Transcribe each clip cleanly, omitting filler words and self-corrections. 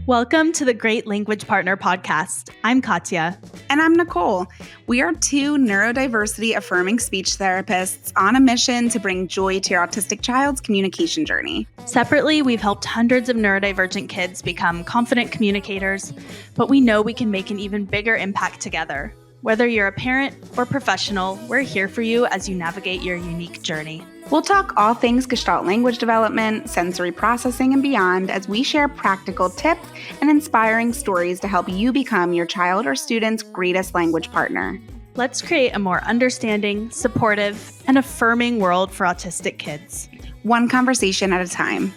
Welcome to the Great Language Partner podcast. I'm Katja. And I'm Nicole. We are two neurodiversity affirming speech therapists on a mission to bring joy to your autistic child's communication journey. Separately, we've helped hundreds of neurodivergent kids become confident communicators, but we know we can make an even bigger impact together. Whether you're a parent or professional, we're here for you as you navigate your unique journey. We'll talk all things Gestalt language development, sensory processing, and beyond as we share practical tips and inspiring stories to help you become your child or student's greatest language partner. Let's create a more understanding, supportive, and affirming world for autistic kids. One conversation at a time.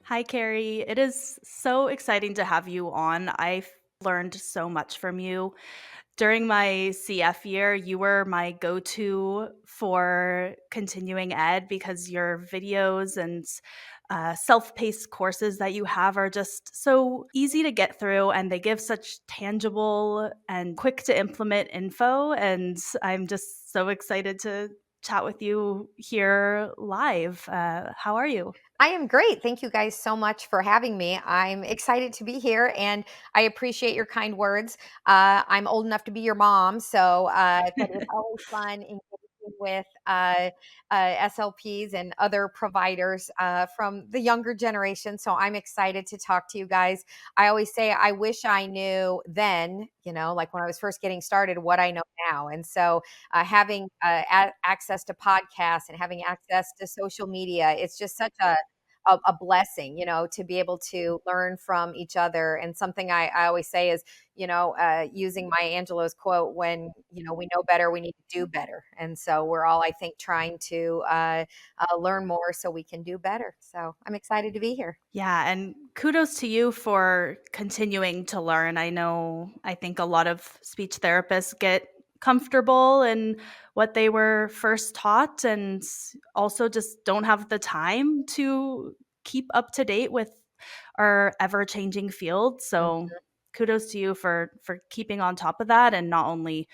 Hi, Cari. It is so exciting to have you on. I've learned so much from you. During my CF year, you were my go-to for continuing ed because your videos and self-paced courses that you have are just so easy to get through, and they give such tangible and quick to implement info. And I'm just so excited to chat with you here live. How are you? I am great. Thank you guys so much for having me. I'm excited to be here and I appreciate your kind words. I'm old enough to be your mom, so but it's always fun engaging with SLPs and other providers from the younger generation. So I'm excited to talk to you guys. I always say I wish I knew then, like when I was first getting started, what I know now. And so having access to podcasts and having access to social media, it's just such a blessing, to be able to learn from each other. And something I always say is, using Maya Angelou's quote, when, we know better, we need to do better. And so we're all, I think, trying to learn more so we can do better. So I'm excited to be here. Yeah, and kudos to you for continuing to learn. I think a lot of speech therapists get comfortable in what they were first taught and also just don't have the time to keep up to date with our ever-changing field. So kudos to you for keeping on top of that, and not only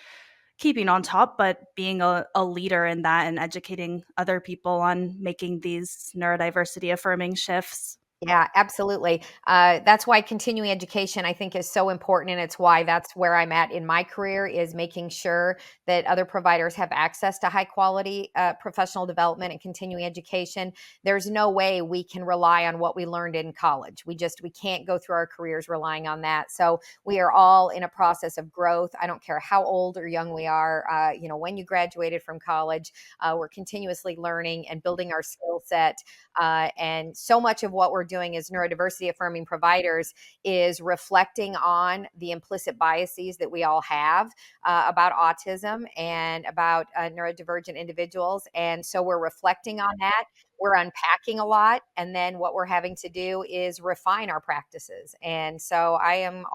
keeping on top, but being a leader in that and educating other people on making these neurodiversity affirming shifts. Yeah, absolutely. That's why continuing education, I think, is so important. And it's why that's where I'm at in my career, is making sure that other providers have access to high quality professional development and continuing education. There's no way we can rely on what we learned in college. We can't go through our careers relying on that. So we are all in a process of growth. I don't care how old or young we are. When you graduated from college, we're continuously learning and building our skill set. And so much of what we're doing as neurodiversity affirming providers is reflecting on the implicit biases that we all have about autism and about neurodivergent individuals. And so we're reflecting on that. We're unpacking a lot. And then what we're having to do is refine our practices. And so I am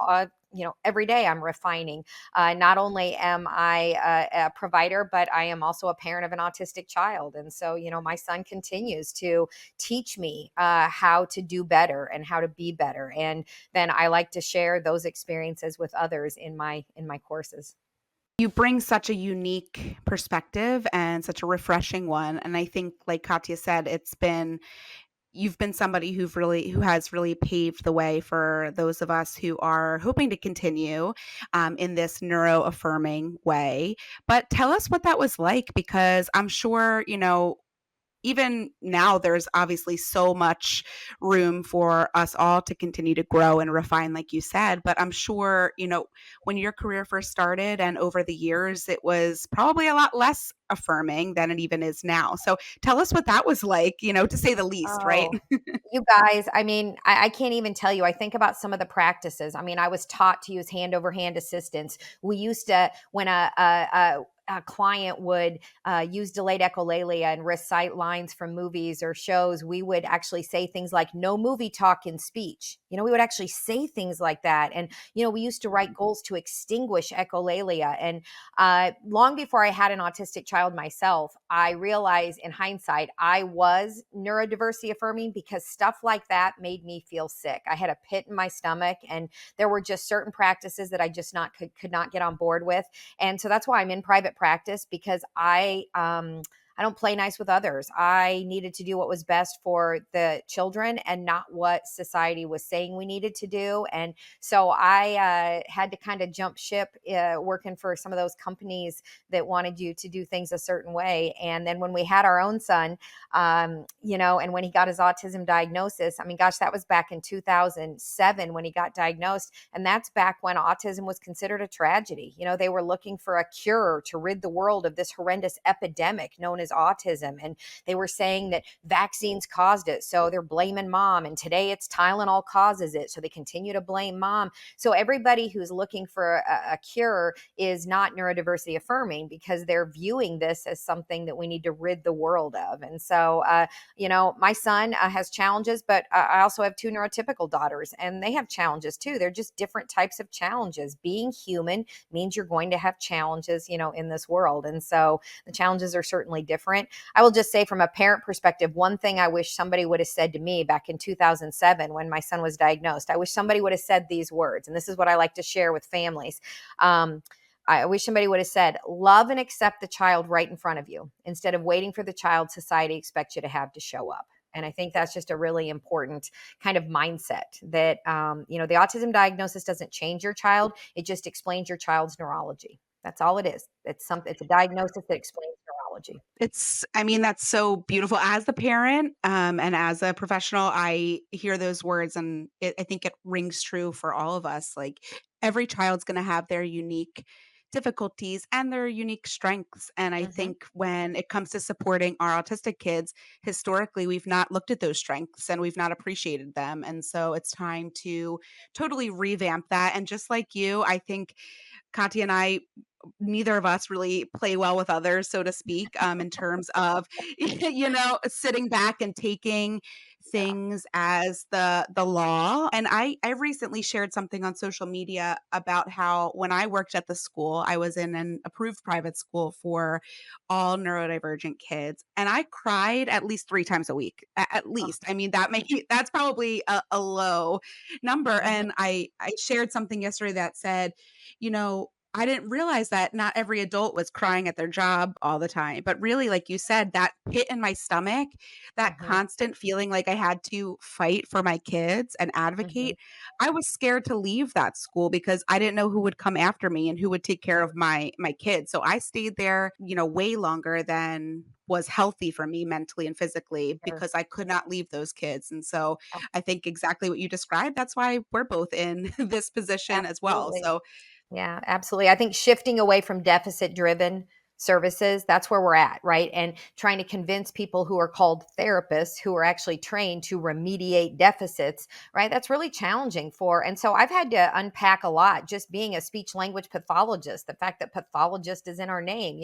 every day I'm refining. Not only am I a provider, but I am also a parent of an autistic child. And so, my son continues to teach me how to do better and how to be better. And then I like to share those experiences with others in my courses. You bring such a unique perspective and such a refreshing one. And I think, like Katja said, you've been somebody who has really paved the way for those of us who are hoping to continue in this neuro-affirming way. But tell us what that was like, because I'm sure, even now, there's obviously so much room for us all to continue to grow and refine, like you said. But I'm sure, when your career first started and over the years, it was probably a lot less affirming than it even is now. So tell us what that was like, to say the least, right? You guys, I can't even tell you. I think about some of the practices. I was taught to use hand over hand assistance. We used to, when a client would use delayed echolalia and recite lines from movies or shows, we would actually say things like "no movie talk in speech." We would actually say things like that. And, we used to write goals to extinguish echolalia. And long before I had an autistic child myself, I realized in hindsight, I was neurodiversity affirming because stuff like that made me feel sick. I had a pit in my stomach, and there were just certain practices that I just could not get on board with. And so that's why I'm in private practice, because I I don't play nice with others. I needed to do what was best for the children and not what society was saying we needed to do. And so I had to kind of jump ship working for some of those companies that wanted you to do things a certain way. And then when we had our own son, and when he got his autism diagnosis, I mean, gosh, that was back in 2007 when he got diagnosed. And that's back when autism was considered a tragedy. They were looking for a cure to rid the world of this horrendous epidemic known as autism. And they were saying that vaccines caused it. So they're blaming mom. And today it's Tylenol causes it. So they continue to blame mom. So everybody who's looking for a cure is not neurodiversity affirming, because they're viewing this as something that we need to rid the world of. And so, my son has challenges, but I also have two neurotypical daughters, and they have challenges too. They're just different types of challenges. Being human means you're going to have challenges, in this world. And so the challenges are certainly different. I will just say, from a parent perspective, one thing I wish somebody would have said to me back in 2007 when my son was diagnosed, I wish somebody would have said these words. And this is what I like to share with families. I wish somebody would have said, love and accept the child right in front of you, instead of waiting for the child society expects you to have to show up. And I think that's just a really important kind of mindset that, the autism diagnosis doesn't change your child. It just explains your child's neurology. That's all it is. It's a diagnosis that explains neurology. That's so beautiful. As the parent, and as a professional, I hear those words, and I think it rings true for all of us. Like, every child's going to have their unique difficulties and their unique strengths. And I Mm-hmm. think when it comes to supporting our autistic kids, historically, we've not looked at those strengths and we've not appreciated them. And so it's time to totally revamp that. And just like you, I think Katya and I, neither of us really play well with others, so to speak, in terms of, sitting back and taking Yeah. things as the law. And I recently shared something on social media about how when I worked at the school, I was in an approved private school for all neurodivergent kids, and I cried at least 3 times a week, at Oh, least. I mean, that's probably a low number. mhm. And I shared something yesterday that said, I didn't realize that not every adult was crying at their job all the time. But really, like you said, that pit in my stomach, that Mhm. constant feeling like I had to fight for my kids and Mhm. advocate, I was scared to leave that school because I didn't know who would come after me and who would take care of my kids. So I stayed there, way longer than was healthy for me mentally and physically, Sure. because I could not leave those kids. And so Oh, I think exactly what you described, that's why we're both in this position as well. absolutely. So Yeah, absolutely. I think shifting away from deficit driven services, that's where we're at, right? And trying to convince people who are called therapists, who are actually trained to remediate deficits, right? That's really challenging and so I've had to unpack a lot just being a speech language pathologist, the fact that pathologist is in our name,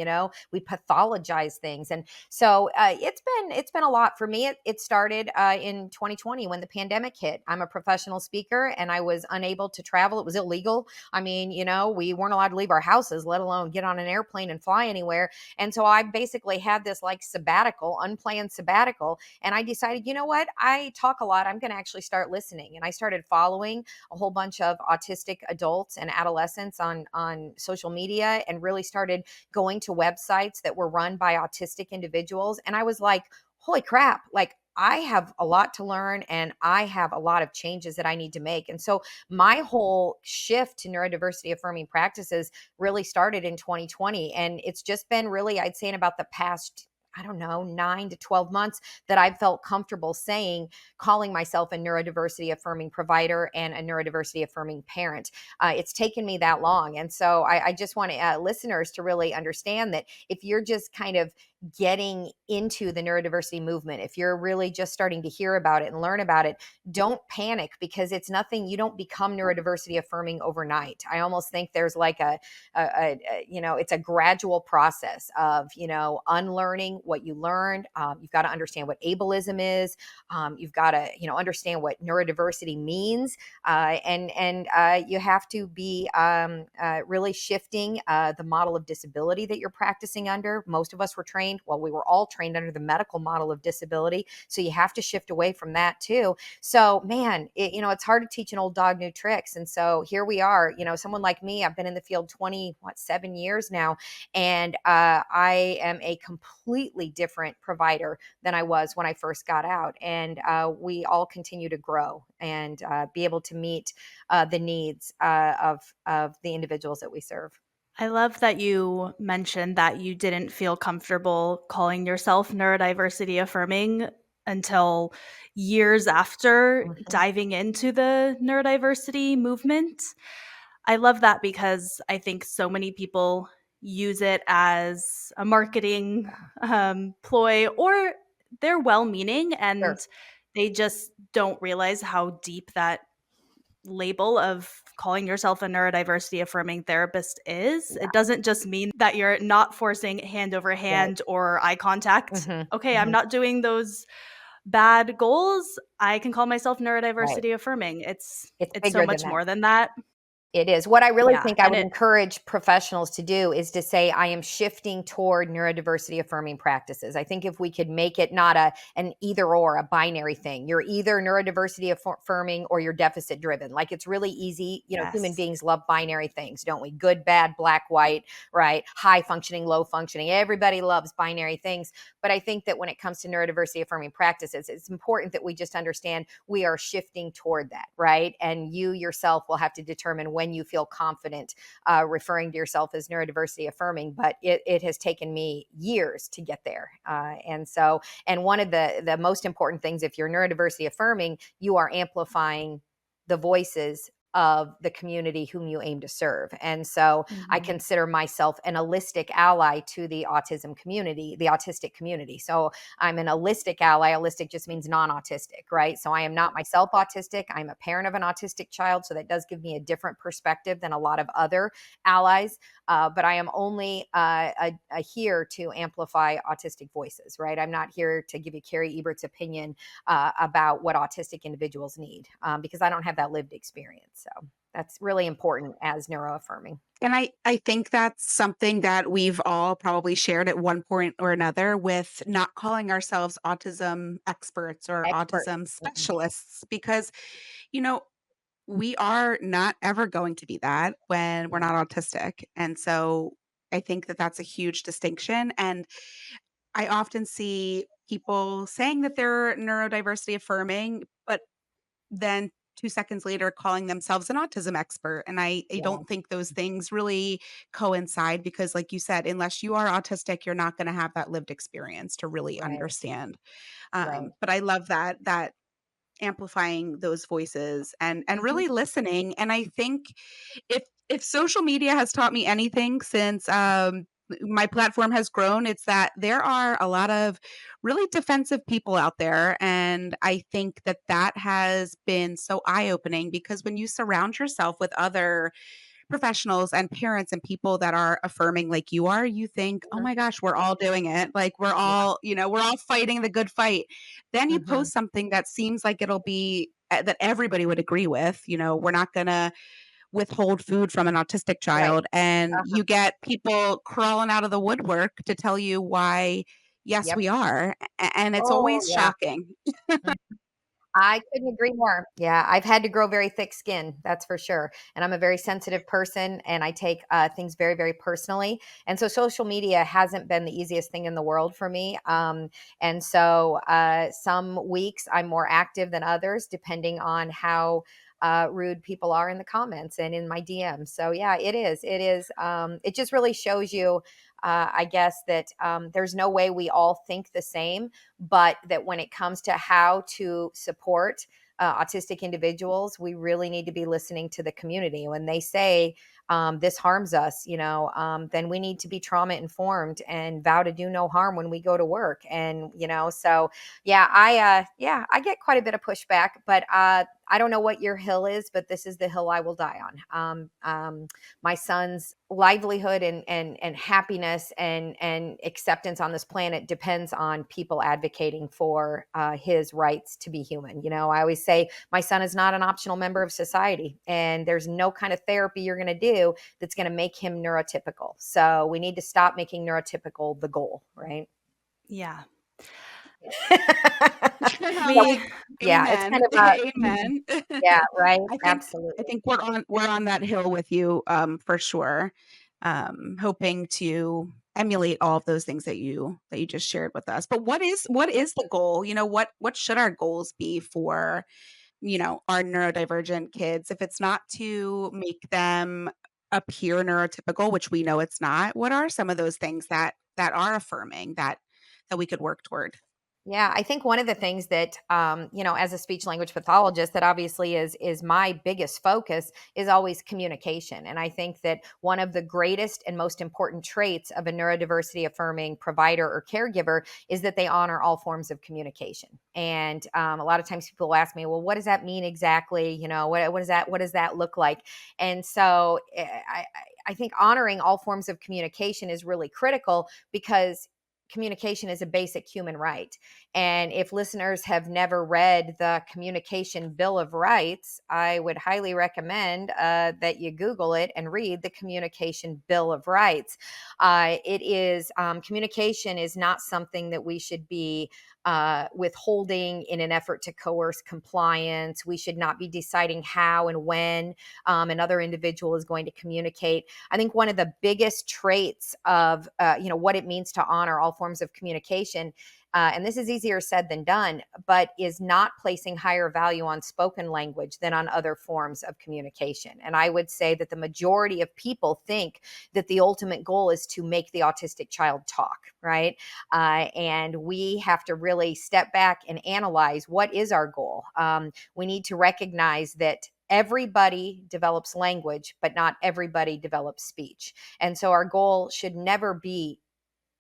we pathologize things. And so it's been a lot for me. It started in 2020 when the pandemic hit. I'm a professional speaker and I was unable to travel. It was illegal. I mean, we weren't allowed to leave our houses, let alone get on an airplane and fly anywhere. And so I basically had this like sabbatical, unplanned sabbatical. And I decided, you know what? I talk a lot. I'm going to actually start listening. And I started following a whole bunch of autistic adults and adolescents on social media, and really started going to websites that were run by autistic individuals. And I was like, holy crap, like I have a lot to learn and I have a lot of changes that I need to make. And so my whole shift to neurodiversity affirming practices really started in 2020. And it's just been really, I'd say, in about the past, I don't know, 9 to 12 months that I've felt comfortable calling myself a neurodiversity affirming provider and a neurodiversity affirming parent. It's taken me that long. And so I just want listeners to really understand that if you're just kind of getting into the neurodiversity movement, if you're really just starting to hear about it and learn about it, don't panic, because it's nothing. You don't become neurodiversity affirming overnight. I almost think there's like it's a gradual process of unlearning what you learned. You've got to understand what ableism is. You've got to understand what neurodiversity means, and you have to be really shifting the model of disability that you're practicing under. Most of us were trained, well, we were all trained under the medical model of disability, so you have to shift away from that too. So, man, it's hard to teach an old dog new tricks. And so here we are, someone like me, I've been in the field 7 years now. And I am a completely completely different provider than I was when I first got out. And we all continue to grow and be able to meet the needs of the individuals that we serve. I love that you mentioned that you didn't feel comfortable calling yourself neurodiversity affirming until years after Mhm. diving into the neurodiversity movement. I love that because I think so many people use it as a marketing ploy, or they're well meaning and Sure. they just don't realize how deep that label of calling yourself a neurodiversity affirming therapist is. Yeah. It doesn't just mean that you're not forcing hand over Right. hand or eye contact. Hmm. Okay, I'm Hmm. not doing those bad goals. I can call myself Right. neurodiversity affirming. It's It's so bigger than much that. more than that. It is. What I really Yeah, think I and would it encourage professionals to do is to say, I am shifting toward neurodiversity affirming practices. I think if we could make it not an either or, a binary thing, you're either neurodiversity affirming or you're deficit driven. Like it's really easy. Human yes. beings love binary things, don't we? Good, bad, black, white, right? High functioning, low functioning. Everybody loves binary things. But I think that when it comes to neurodiversity affirming practices, it's important that we just understand we are shifting toward that, right? And you yourself will have to determine when you feel confident referring to yourself as neurodiversity affirming. But it has taken me years to get there. And one of the most important things, if you're neurodiversity affirming, you are amplifying the voices of the community whom you aim to serve. And so I Mhm. consider myself an allistic ally to the autism community, the autistic community. So I'm an allistic ally. Allistic just means non-autistic, right? So I am not myself autistic. I'm a parent of an autistic child. So that does give me a different perspective than a lot of other allies. But I am only here to amplify autistic voices, right? I'm not here to give you Cari Ebert's opinion about what autistic individuals need because I don't have that lived experience. So that's really important as neuroaffirming. And I think that's something that we've all probably shared at one point or another with not calling ourselves autism experts or Expert. autism Mhm. specialists because, you know, we are not ever going to be that when we're not autistic. And so I think that that's a huge distinction. And I often see people saying that they're neurodiversity affirming, but then 2 seconds later calling themselves an autism expert, and I Yeah, don't think those things really coincide because like you said, unless you are autistic, you're not gonna have that lived experience to really right, understand. right. But I love that amplifying those voices and Mhm. really listening, and I think if social media has taught me anything since, my platform has grown, it's that there are a lot of really defensive people out there, and I think that that has been so eye-opening because when you surround yourself with other professionals and parents and people that are affirming like you are, you think, "Oh Mhm. my gosh, we're all doing it. Like we're Yeah. all, we're all fighting the good fight." Then you Mhm. post something that seems like it'll be that everybody would agree with, we're not going to withhold food from an autistic Right. child, and Uh-huh. you get people crawling out of the woodwork to tell you why yes, Yep. we are. And it's Oh, always yeah. shocking. Mhm. I couldn't agree more. Yeah, I've had to grow very thick skin, that's for sure. And I'm a very sensitive person and I take things very, very personally. And so social media hasn't been the easiest thing in the world for me. And so some weeks I'm more active than others, depending on how rude people are in the comments and in my DMs. So yeah, it is. It is. It just really shows you, I guess, that there's no way we all think the same, but that when it comes to how to support autistic individuals, we really need to be listening to the community. When they say this harms us, then we need to be trauma informed and vow to do no harm when we go to work. And so I get quite a bit of pushback, but I don't know what your hill is, but this is the hill I will die on. My son's livelihood and happiness and acceptance on this planet depends on people advocating for his rights to be human. I always say my son is not an optional member of society, and there's no kind of therapy you're going to do that's going to make him neurotypical. So we need to stop making neurotypical the goal, right? Yeah. Yeah, We yeah, it's kind Amen. of Amen. yeah, right, I think I absolutely. think we're on that hill with you, for sure. Hoping to emulate all of those things that you just shared with us. But what is the goal? What should our goals be for, our neurodivergent kids? If it's not to make them appear neurotypical, which we know it's not, what are some of those things that are affirming that we could work toward? Yeah, I think one of the things that, as a speech language pathologist, that obviously is my biggest focus is always communication. And I think that one of the greatest and most important traits of a neurodiversity affirming provider or caregiver is that they honor all forms of communication. And a lot of times people will ask me, well, what does that mean exactly? What does that look like? And so I think honoring all forms of communication is really critical, because communication is a basic human right. And if listeners have never read the Communication Bill of Rights, I would highly recommend that you Google it and read the Communication Bill of Rights. Communication is not something that we should be withholding in an effort to coerce compliance. We should not be deciding how and when another individual is going to communicate. I think one of the biggest traits of what it means to honor all forms of communication, and this is easier said than done, but is not placing higher value on spoken language than on other forms of communication. And I would say that the majority of people think that the ultimate goal is to make the autistic child talk, right? And we have to really step back and analyze, what is our goal? We need to recognize that everybody develops language, but not everybody develops speech. And so our goal should never be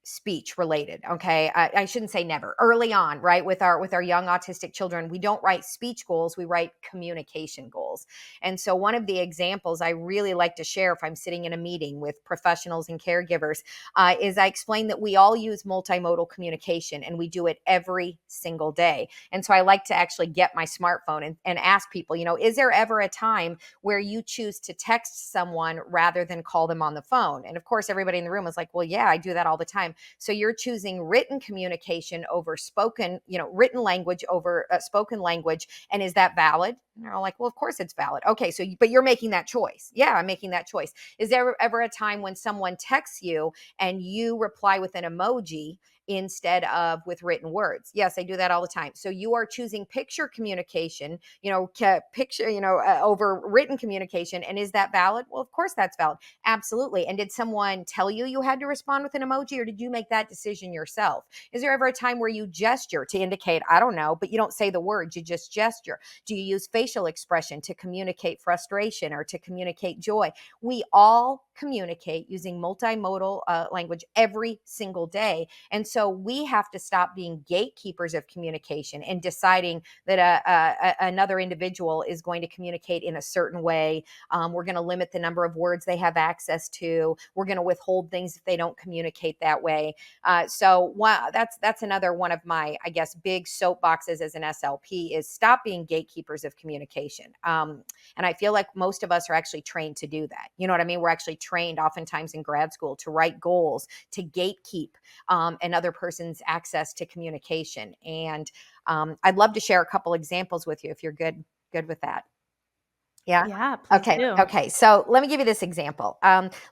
speech related. Okay. I shouldn't say never. Early on, right, with our young autistic children, we don't write speech goals, we write communication goals. And so one of the examples I really like to share if I'm sitting in a meeting with professionals and caregivers is I explain that we all use multimodal communication, and we do it every single day. And so I like to actually get my smartphone and ask people, is there ever a time where you choose to text someone rather than call them on the phone? And of course, everybody in the room was like, well, yeah, I do that all the time. So you're choosing written communication over spoken, written language over spoken language. And is that valid? And they're all like, well, of course it's valid. Okay. But you're making that choice. Yeah, I'm making that choice. Is there ever a time when someone texts you and you reply with an emoji instead of with written words? Yes, I do that all the time. So you are choosing picture communication, over written communication. And is that valid? Well, of course that's valid. Absolutely. And did someone tell you you had to respond with an emoji, or did you make that decision yourself? Is there ever a time where you gesture to indicate, I don't know, but you don't say the words, you just gesture? Do you use facial expression to communicate frustration or to communicate joy? We all communicate using multimodal language every single day. And so we have to stop being gatekeepers of communication and deciding that another individual is going to communicate in a certain way. We're going to limit the number of words they have access to. We're going to withhold things if they don't communicate that way. That's another one of my, I guess, big soapboxes as an SLP is stop being gatekeepers of communication. And I feel like most of us are actually trained to do that. You know what I mean? We're actually trained oftentimes in grad school to write goals, to gatekeep another person's access to communication. And I'd love to share a couple examples with you if you're good with that. Yeah. Yeah, please Okay. do. Okay. So let me give you this example.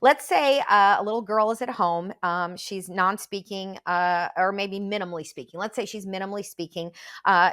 Let's say a little girl is at home. She's non-speaking, or maybe minimally speaking. Let's say she's minimally speaking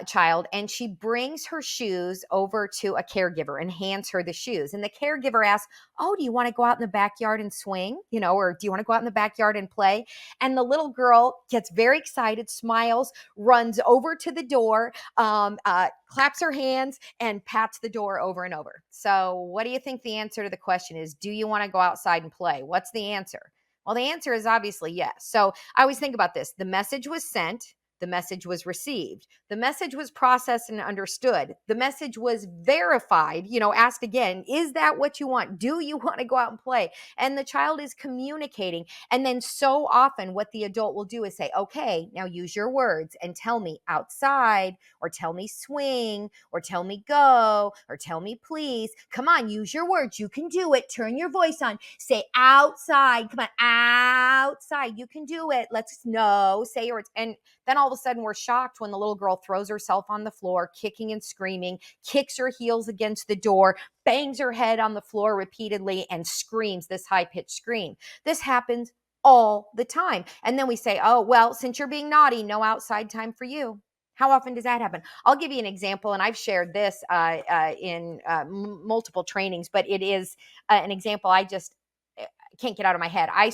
child, and she brings her shoes over to a caregiver and hands her the shoes. And the caregiver asks, "Oh, do you want to go out in the backyard and swing? Or do you want to go out in the backyard and play?" And the little girl gets very excited, smiles, runs over to the door, claps her hands, and pats the door over and over. So what do you think the answer to the question is? Do you want to go outside and play? What's the answer? Well, the answer is obviously yes. So I always think about this. The message was sent. The message was received. The message was processed and understood. The message was verified, asked again, is that what you want? Do you want to go out and play? And the child is communicating. And then so often what the adult will do is say, okay, now use your words and tell me outside, or tell me swing, or tell me go, or tell me please. Come on, use your words. You can do it. Turn your voice on. Say outside. Come on, outside. You can do it. Say your words. And then all of a sudden we're shocked when the little girl throws herself on the floor, kicking and screaming, kicks her heels against the door, bangs her head on the floor repeatedly, and screams this high-pitched scream. This happens all the time. And then we say, oh, well, since you're being naughty, no outside time for you. How often does that happen? I'll give you an example, and I've shared this in multiple trainings, but it is an example I just can't get out of my head. I'm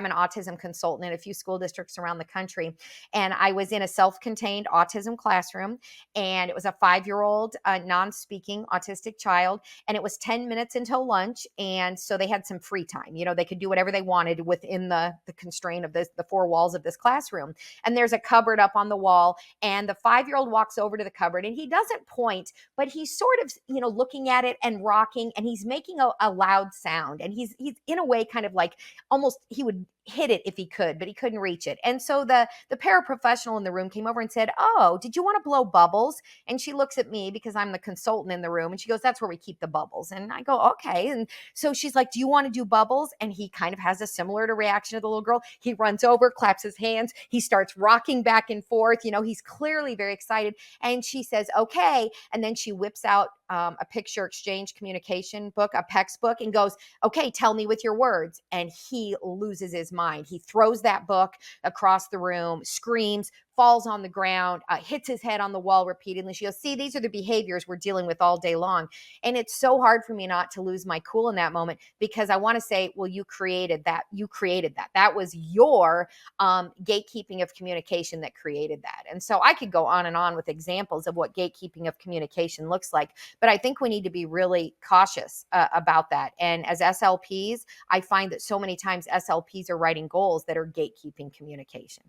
an autism consultant in a few school districts around the country. And I was in a self-contained autism classroom, and it was a 5-year-old non-speaking autistic child. And it was 10 minutes until lunch. And so they had some free time. They could do whatever they wanted within the constraint of the 4 walls of this classroom. And there's a cupboard up on the wall. And the 5-year-old walks over to the cupboard, and he doesn't point, but he's sort of, looking at it and rocking, and he's making a loud sound. And he's in a way kind of like almost he would hit it if he could, but he couldn't reach it. And so the paraprofessional in the room came over and said, oh, did you want to blow bubbles? And she looks at me because I'm the consultant in the room, and she goes, that's where we keep the bubbles. And I go, okay. And so she's like, do you want to do bubbles? And he kind of has a similar to reaction to the little girl. He runs over, claps his hands. He starts rocking back and forth. He's clearly very excited. And she says, okay. And then she whips out a picture exchange communication book, a PECS book, and goes, okay, tell me with your words. And he loses his mind. He throws that book across the room, screams, falls on the ground, hits his head on the wall repeatedly. She goes, see, these are the behaviors we're dealing with all day long. And it's so hard for me not to lose my cool in that moment, because I want to say, well, you created that. You created that. That was your gatekeeping of communication that created that. And so I could go on and on with examples of what gatekeeping of communication looks like. But I think we need to be really cautious about that. And as SLPs, I find that so many times SLPs are writing goals that are gatekeeping communication.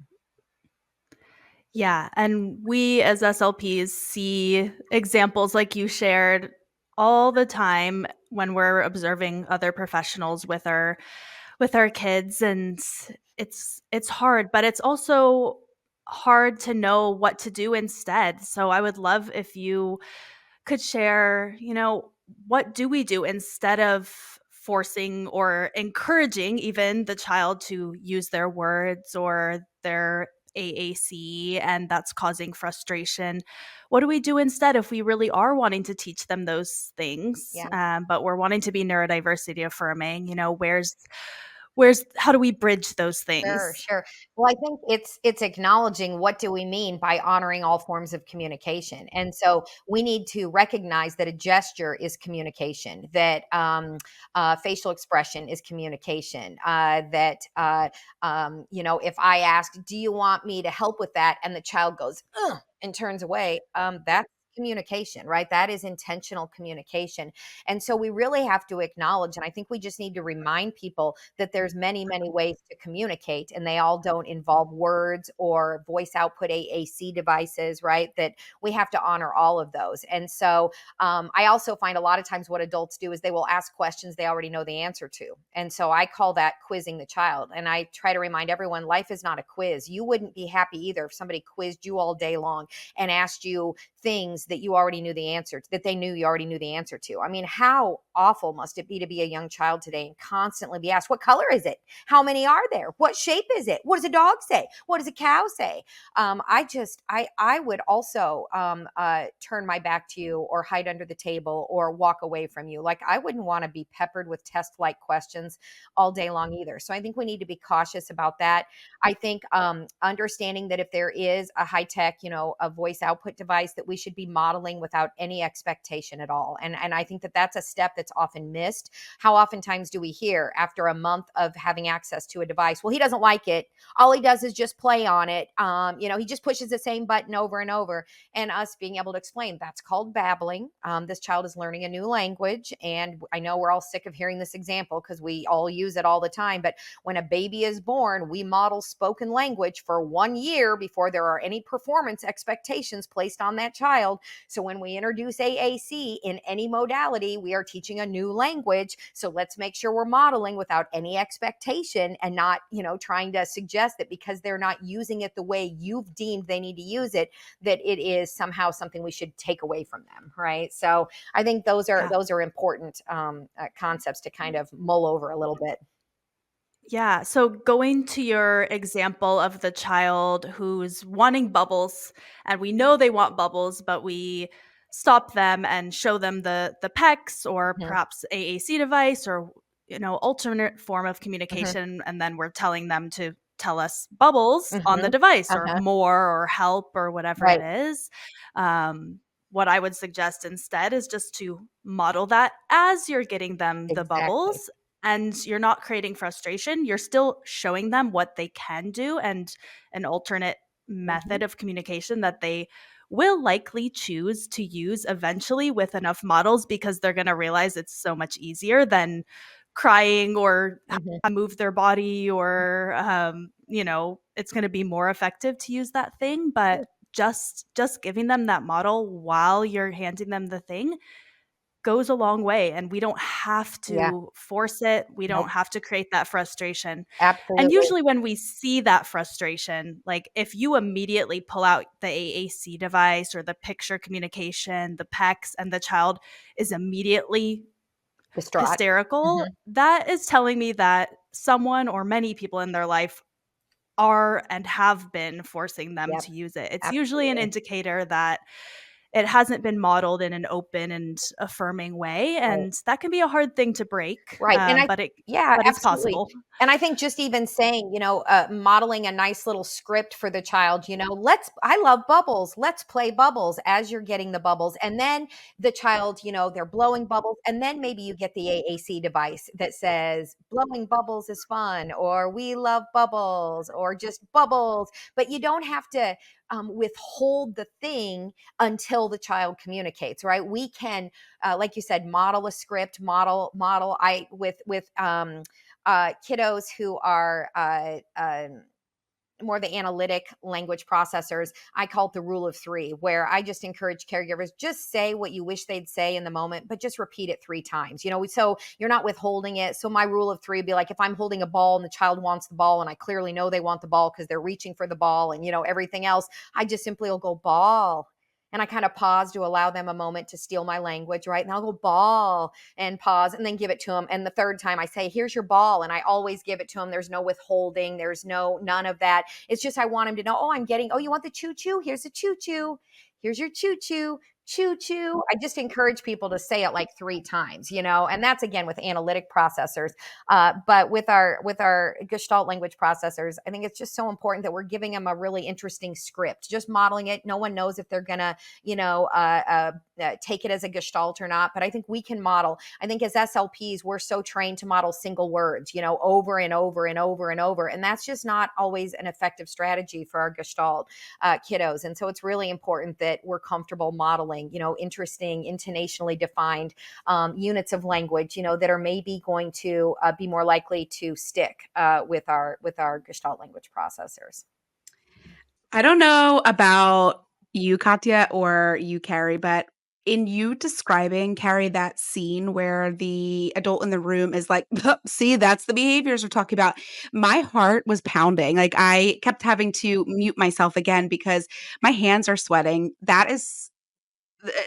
Yeah, and we as SLPs see examples like you shared all the time when we're observing other professionals with our kids, and it's hard, but it's also hard to know what to do instead. So I would love if you could share, what do we do instead of forcing or encouraging even the child to use their words or their AAC, and that's causing frustration. What do we do instead if we really are wanting to teach them those things, Yeah. but we're wanting to be neurodiversity affirming? How do we bridge those Sure, things? sure. Well, I think it's acknowledging what do we mean by honoring all forms of communication. And so we need to recognize that a gesture is communication, that facial expression is communication, that if I ask, do you want me to help with that? And the child goes, ugh, and turns away, that's communication, right? That is intentional communication. And so we really have to acknowledge, and I think we just need to remind people that there's many, many ways to communicate, and they all don't involve words or voice output AAC devices, right? That we have to honor all of those. And so I also find a lot of times what adults do is they will ask questions they already know the answer to. And so I call that quizzing the child. And I try to remind everyone, life is not a quiz. You wouldn't be happy either if somebody quizzed you all day long and asked you things that you already knew the answer to, that they knew you already knew the answer to. I mean, how awful must it be to be a young child today and constantly be asked, what color is it? How many are there? What shape is it? What does a dog say? What does a cow say? I would also turn my back to you or hide under the table or walk away from you. Like, I wouldn't want to be peppered with test-like questions all day long either. So I think we need to be cautious about that. I think understanding that if there is a high-tech, a voice output device, that we should be modeling without any expectation at all. And I think that that's a step that's often missed. How oftentimes do we hear after a month of having access to a device, well, he doesn't like it. All he does is just play on it. He just pushes the same button over and over. And us being able to explain, that's called babbling. This child is learning a new language. And I know we're all sick of hearing this example because we all use it all the time. But when a baby is born, we model spoken language for 1 year before there are any performance expectations placed on that child. So when we introduce AAC in any modality, we are teaching a new language. So let's make sure we're modeling without any expectation and not, trying to suggest that because they're not using it the way you've deemed they need to use it, that it is somehow something we should take away from them, right? So I think those are important concepts to kind of mull over a little bit. Yeah. So going to your example of the child who's wanting bubbles, and we know they want bubbles, but we stop them and show them the PECs or Mhm. perhaps AAC device or alternate form of Mhm. communication, and then we're telling them to tell us bubbles on the Mhm. device or Uh-huh. more or help or whatever it Right. is. Um, what I would suggest instead is just to model that as you're getting them the Exactly. bubbles, and you're not creating frustration. You're still showing them what they can do and an alternate Mhm. method of communication that they will likely choose to use eventually with enough models, because they're going to realize it's so much easier than crying or Mhm. move their body, or it's going to be more effective to use that thing. But just giving them that model while you're handing them the thing goes a long way, and we don't have Yeah. to force it. We don't Nope. have to create that frustration. And Absolutely. usually when we see that frustration, like if you immediately pull out the AAC device or the picture communication, the PECs, and the child is immediately Distraught. hysterical, Mhm. that is telling me that someone or many people in their life are and have been forcing them Yep. to use it. It's usually an Absolutely. indicator that it hasn't been modeled in an open and affirming way, Right. and that can be a hard thing to break, Right, and I but it yeah, but it's absolutely. possible. And I think just even saying, modeling a nice little script for the child, I love bubbles. Let's play bubbles as you're getting the bubbles. And then the child, they're blowing bubbles. And then maybe you get the AAC device that says blowing bubbles is fun, or we love bubbles, or just bubbles. But you don't have to withhold the thing until the child communicates, right? We can like you said, model a script, model. I with kiddos who are more the analytic language processors. I call it the rule of three, where I just encourage caregivers, just say what you wish they'd say in the moment, but just repeat it 3 times. So you're not withholding it. So my rule of three would be like, if I'm holding a ball and the child wants the ball, and I clearly know they want the ball because they're reaching for the ball, and everything else, I just simply will go ball. And I kind of pause to allow them a moment to steal my language, right? And I'll go ball and pause and then give it to them. And the third time I say, here's your ball. And I always give it to them. There's no withholding. There's none of that. It's just, I want him to know, oh, you want the choo choo? Here's a choo choo. Here's your choo choo. Choo choo. I just encourage people to say it like 3 times, and that's again with analytic processors. But with our Gestalt language processors, I think it's just so important that we're giving them a really interesting script. Just modeling it. No one knows if they're gonna, take it as a Gestalt or not. But I think we can model. I think as SLPs, we're so trained to model single words, over and over and over and over, and that's just not always an effective strategy for our Gestalt kiddos. And so it's really important that we're comfortable modeling, interesting, intonationally defined units of language, that are maybe going to be more likely to stick with our Gestalt language processors. I don't know about you, Katya, or you, Carrie, but in you describing, Carrie, that scene where the adult in the room is like, see, that's the behaviors we're talking about. My heart was pounding. Like I kept having to mute myself again because my hands are sweating. That is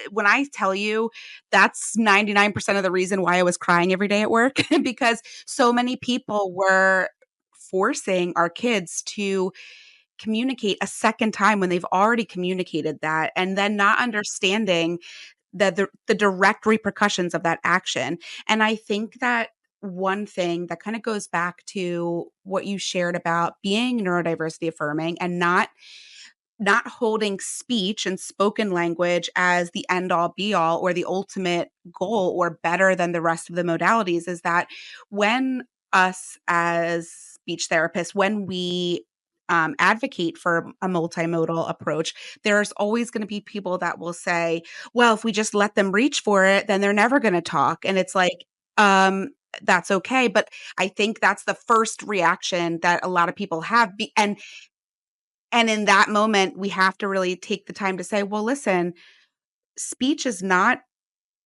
when I tell you that's 99% of the reason why I was crying every day at work because so many people were forcing our kids to communicate a second time when they've already communicated that, and then not understanding the direct repercussions of that action. And I think that one thing that kind of goes back to what you shared about being neurodiversity affirming and not holding speech and spoken language as the end all be all or the ultimate goal or better than the rest of the modalities is that when us as speech therapists, when we advocate for a multimodal approach, there's always going to be people that will say, well, if we just let them reach for it, then they're never going to talk. And it's like, that's okay. But I think that's the first reaction that a lot of people have. And in that moment, we have to really take the time to say, well, listen, speech is not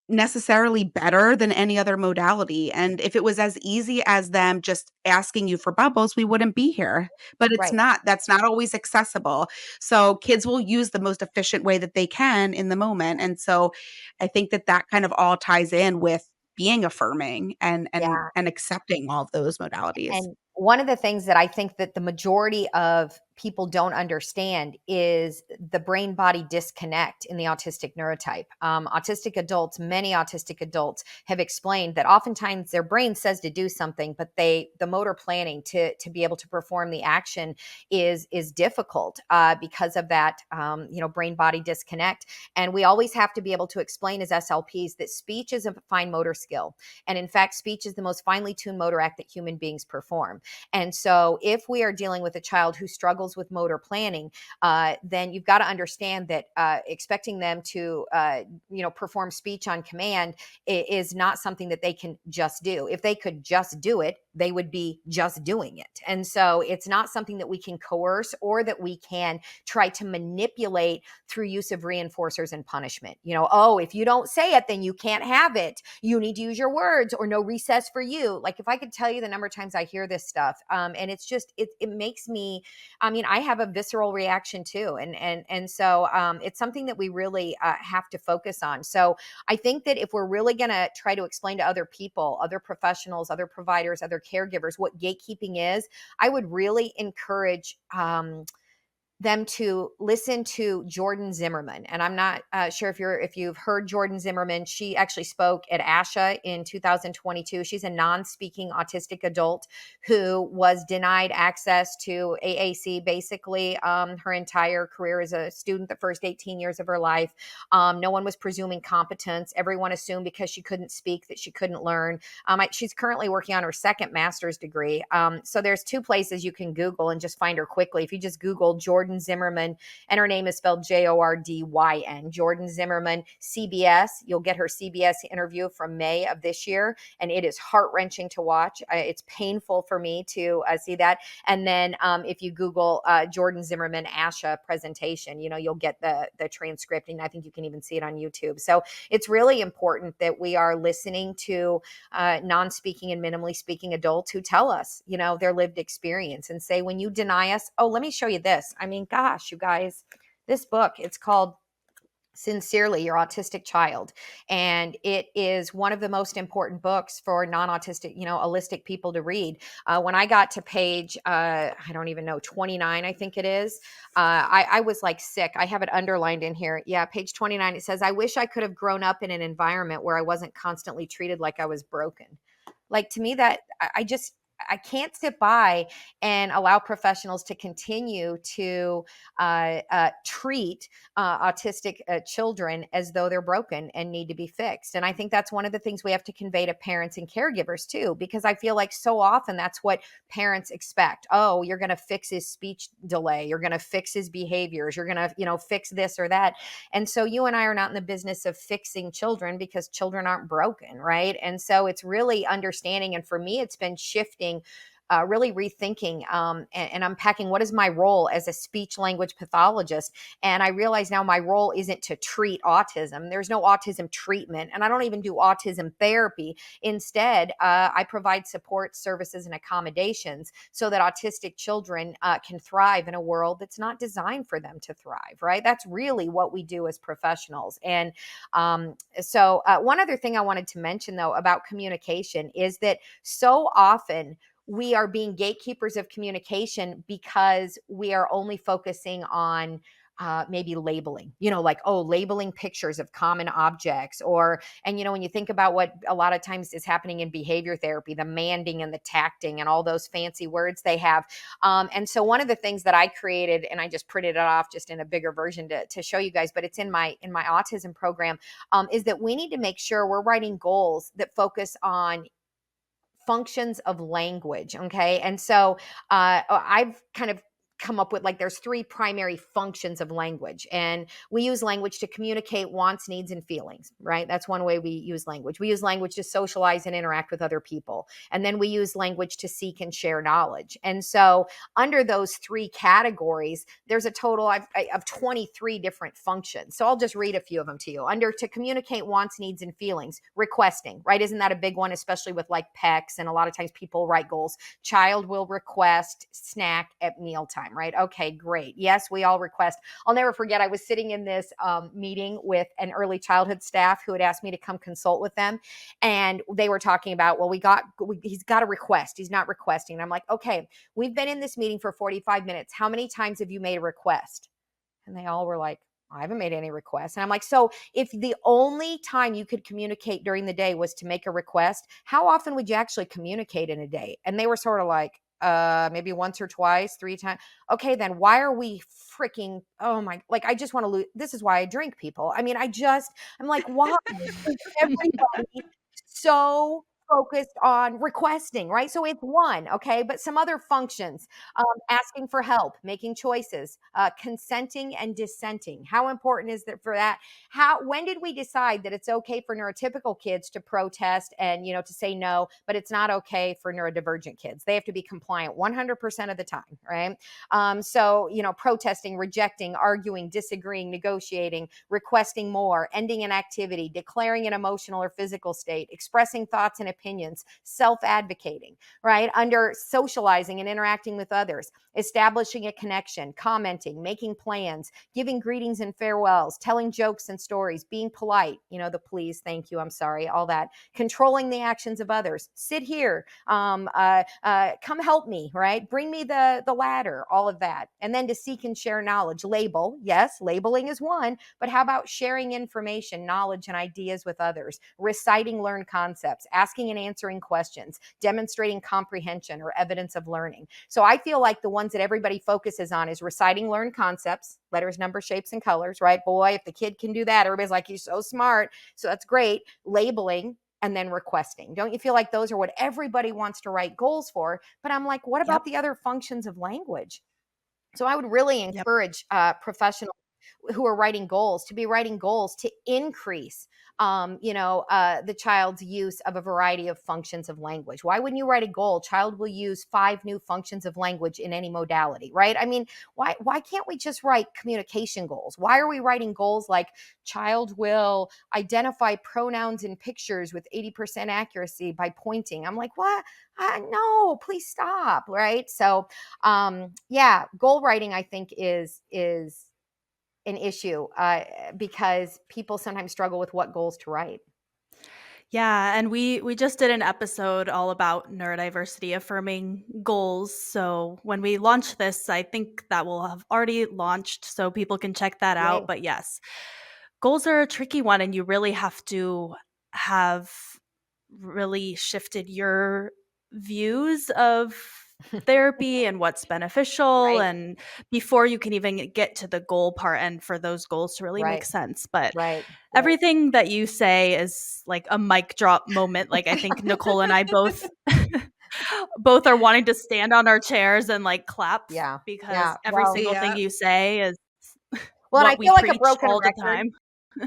necessarily better than any other modality. And if it was as easy as them just asking you for bubbles, we wouldn't be here. But it's Right. not, that's not always accessible. So kids will use the most efficient way that they can in the moment. And so I think that that kind of all ties in with being affirming and accepting all of those modalities. And one of the things that I think that the majority of people don't understand is the brain-body disconnect in the autistic neurotype. Many autistic adults have explained that oftentimes their brain says to do something, but the motor planning to be able to perform the action is difficult because of that brain-body disconnect. And we always have to be able to explain as SLPs that speech is a fine motor skill. And in fact, speech is the most finely tuned motor act that human beings perform. And so if we are dealing with a child who struggles with motor planning, then you've got to understand that expecting them to, perform speech on command is not something that they can just do. If they could just do it, they would be just doing it. And so it's not something that we can coerce or that we can try to manipulate through use of reinforcers and punishment. If you don't say it, then you can't have it. You need to use your words, or no recess for you. Like, if I could tell you the number of times I hear this stuff, and it's just, it makes me, I have a visceral reaction too. And so it's something that we really have to focus on. So I think that if we're really going to try to explain to other people, other professionals, other providers, other caregivers, what gatekeeping is, I would really encourage them to listen to Jordan Zimmerman. And I'm not sure if you've heard Jordan Zimmerman. She actually spoke at ASHA in 2022. She's a non-speaking autistic adult who was denied access to AAC basically her entire career as a student, the first 18 years of her life. No one was presuming competence. Everyone assumed because she couldn't speak that she couldn't learn. She's currently working on her second master's degree. So there's two places you can Google and just find her quickly. If you just Google Jordan Zimmerman, and her name is spelled Jordyn, Jordan Zimmerman, CBS. You'll get her CBS interview from May of this year, and it is heart-wrenching to watch. It's painful for me to see that. And then if you Google Jordan Zimmerman ASHA presentation, you'll get the transcript, and I think you can even see it on YouTube. So it's really important that we are listening to non-speaking and minimally speaking adults who tell us, their lived experience, and say, when you deny us, oh, let me show you this. Gosh, you guys, this book, it's called Sincerely Your Autistic Child. And it is one of the most important books for non-autistic, allistic people to read. When I got to page, I don't even know, 29, I think it is, I was like sick. I have it underlined in here. Yeah, page 29, it says, I wish I could have grown up in an environment where I wasn't constantly treated like I was broken. Like, to me, that I can't sit by and allow professionals to continue to treat autistic children as though they're broken and need to be fixed. And I think that's one of the things we have to convey to parents and caregivers too, because I feel like so often that's what parents expect. Oh, you're going to fix his speech delay. You're going to fix his behaviors. You're going to, fix this or that. And so you and I are not in the business of fixing children, because children aren't broken, right? And so it's really understanding. And for me, it's been shifting, really rethinking and unpacking what is my role as a speech language pathologist. And I realize now my role isn't to treat autism. There's no autism treatment, and I don't even do autism therapy. Instead, I provide support services and accommodations so that autistic children can thrive in a world that's not designed for them to thrive, right? That's really what we do as professionals. And so one other thing I wanted to mention, though, about communication is that so often we are being gatekeepers of communication because we are only focusing on maybe labeling, labeling pictures of common objects, and when you think about what a lot of times is happening in behavior therapy, the manding and the tacting and all those fancy words they have. And so one of the things that I created, and I just printed it off just in a bigger version to show you guys, but it's in my autism program, is that we need to make sure we're writing goals that focus on functions of language. Okay. And so I've kind of come up with, there's three primary functions of language, and we use language to communicate wants, needs, and feelings, right? That's one way we use language. We use language to socialize and interact with other people. And then we use language to seek and share knowledge. And so under those three categories, there's a total of 23 different functions. So I'll just read a few of them to you. Under to communicate wants, needs, and feelings, requesting, right? Isn't that a big one, especially with PECs? And a lot of times people write goals. Child will request snack at mealtime. time, right? Okay, great. Yes, we all request. I'll never forget, I was sitting in this meeting with an early childhood staff who had asked me to come consult with them. And they were talking about, well, he's got a request. He's not requesting. And I'm like, okay, we've been in this meeting for 45 minutes. How many times have you made a request? And they all were like, I haven't made any requests. And I'm like, so if the only time you could communicate during the day was to make a request, how often would you actually communicate in a day? And they were sort of like, maybe once or twice, 3 times. Okay, then why are we freaking, oh my, like, I just want to lose. This is why I drink, people. I mean, I'm like, why is everybody so focused on requesting, right? So it's one, okay, but some other functions, asking for help, making choices, consenting and dissenting. How important is that for that? When did we decide that it's okay for neurotypical kids to protest and, to say no, but it's not okay for neurodivergent kids? They have to be compliant 100% of the time, right? So, protesting, rejecting, arguing, disagreeing, negotiating, requesting more, ending an activity, declaring an emotional or physical state, expressing thoughts and opinions, self-advocating, right? Under socializing and interacting with others, establishing a connection, commenting, making plans, giving greetings and farewells, telling jokes and stories, being polite, the please, thank you, I'm sorry, all that, controlling the actions of others, sit here, come help me, right? Bring me the ladder, all of that. And then to seek and share knowledge, label, yes, labeling is one, but how about sharing information, knowledge, and ideas with others, reciting learned concepts, asking and answering questions, demonstrating comprehension or evidence of learning. So I feel like the ones that everybody focuses on is reciting learned concepts, letters, numbers, shapes, and colors, right? Boy, if the kid can do that, everybody's like, he's so smart. So that's great. Labeling, and then requesting. Don't you feel like those are what everybody wants to write goals for? But I'm like, what about Yep. the other functions of language? So I would really Yep. encourage professionals who are writing goals to be writing goals to increase the child's use of a variety of functions of language. Why wouldn't you write a goal? Child will use 5 new functions of language in any modality, right? I mean, why can't we just write communication goals? Why are we writing goals like child will identify pronouns in pictures with 80% accuracy by pointing? I'm like, what? No, please stop, right? So, goal writing, I think, is an issue because people sometimes struggle with what goals to write. Yeah, and we just did an episode all about neurodiversity affirming goals. So when we launch this, I think that will have already launched, so people can check that out. Yay. But yes, goals are a tricky one, and you really have to have really shifted your views of therapy and what's beneficial, Right, and before you can even get to the goal part and for those goals to really make right, sense. But right, right. everything that you say is like a mic drop moment. Like I think Nicole and I both both are wanting to stand on our chairs and like clap Yeah, because yeah. every Well, single thing Yeah. you say is and I what we feel like a preach broken all the record time.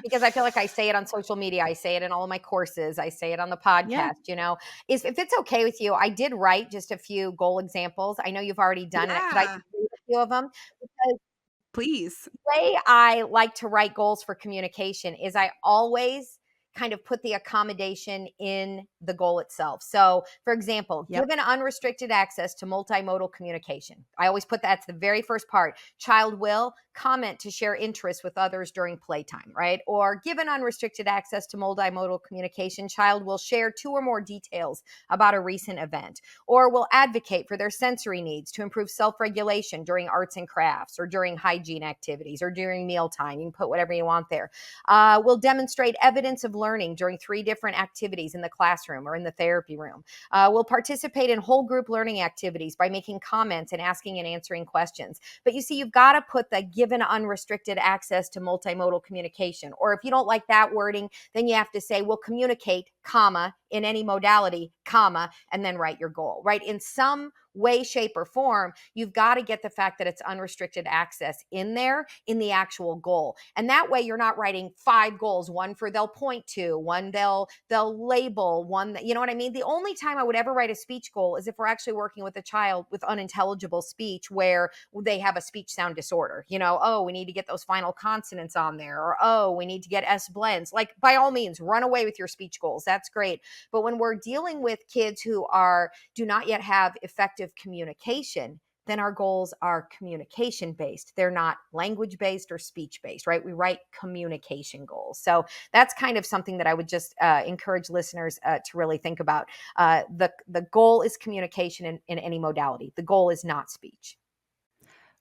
because I feel like I say it on social media. I say it in all of my courses. I say it on the Yeah. podcast. Is if it's okay with you, I did write just a few goal examples. I know you've already done it. Could I Yeah. just read a few of them? Because Please. the way I like to write goals for communication is I always kind of put the accommodation in the goal itself. So, for example, Yep. given unrestricted access to multimodal communication, I always put that's the very first part. Child will comment to share interests with others during playtime, right? Or given unrestricted access to multimodal communication, child will share 2 or more details about a recent event, or will advocate for their sensory needs to improve self-regulation during arts and crafts or during hygiene activities or during mealtime. You can put whatever you want there. Will demonstrate evidence of learning during 3 different activities in the classroom or in the therapy room. Will participate in whole group learning activities by making comments and asking and answering questions. But you see, you've got to put the given unrestricted access to multimodal communication. Or if you don't like that wording, then you have to say, will communicate, comma, in any modality, comma, and then write your goal, right? In some way, shape, or form, you've got to get the fact that it's unrestricted access in there in the actual goal. And that way you're not writing 5 goals, one for they'll point to, one they'll label, one that, you know what I mean? The only time I would ever write a speech goal is if we're actually working with a child with unintelligible speech where they have a speech sound disorder. Oh, we need to get those final consonants on there, or oh, we need to get S blends. Like, by all means, run away with your speech goals. That's great. But when we're dealing with kids who do not yet have effective communication, then our goals are communication based. They're not language based or speech based, right? We write communication goals. So that's kind of something that I would just encourage listeners to really think about. The goal is communication in any modality. The goal is not speech.